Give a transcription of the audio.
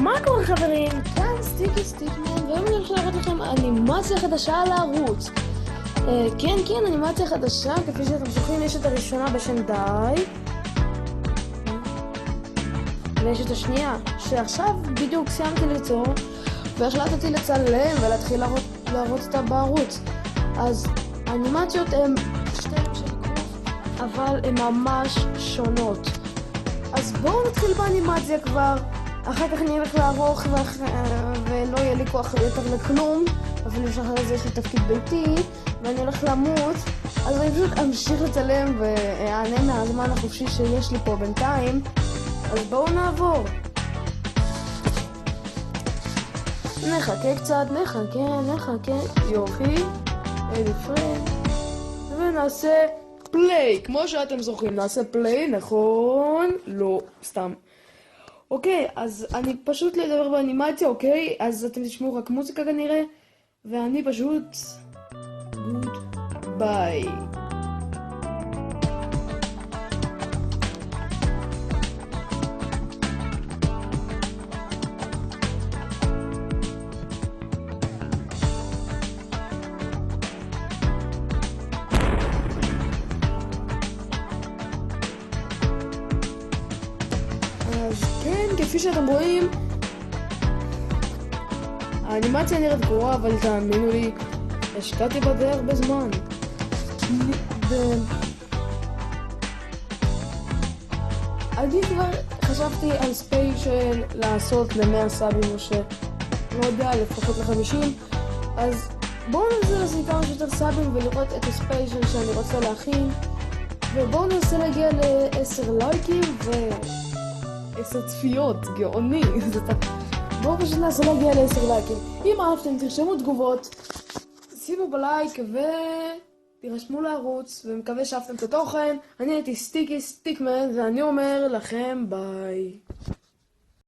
מה קורה חברים? כאן סטיקי סטיקמן, והיום אני הולך להראות לכם אנימציה חדשה על הערוץ. כן, אנימציה חדשה, כפי שאתם זוכרים, יש את הראשונה בשם די, ויש את השנייה, שעכשיו בדיוק סיימתי ליצור, והחלטתי לצלם ולהתחיל להראות אותה בערוץ. אז האנימציות הן שתיהן של גוף, אבל הן ממש שונות. אז בואו נתחיל באנימציה כבר. אחר כך אני אלך לערוך ולא יהיה לי כוח יותר לכלום, אבל אחרי זה יש לי תפקיד ביתי ואני הולך למות, אז אני פשוט אמשיך לצלם ואענה מהזמן החופשי שיש לי פה בינתיים. אז בואו נעבור. נחכה קצת, נחכה, יופי, אלי פרנד, ונעשה פליי, כמו שאתם זוכרים, נעשה פליי, נכון? לא, סתם. אוקיי, אז אני פשוט לדבר באנימציה, אוקיי? אז אתם תשמעו רק מוזיקה כנראה, ואני פשוט... גוד ביי. אז כן, כפי שאתם רואים, האנימציה נראית גרועה, אבל תאמינו לי, השקעתי בה די הרבה זמן. אני כבר חשבתי על ספיישל לעשות ל100 סאבים, או שלא יודע, לפחות ל50, אז בואו ננסה לעשות כמה שיותר סאבים ולראות את הספיישל שאני רוצה להכין, ובואו ננסה להגיע ל10 לייקים ו10 צפיות, גאוני. בואו פשוט ננסה להגיע ל10 לייקים. אם אהבתם, תרשמו תגובות, שימו בלייק ותירשמו לערוץ, ומקווה שאהבתם את התוכן. אני הייתי סטיקי סטיקמן, ואני אומר לכם ביי.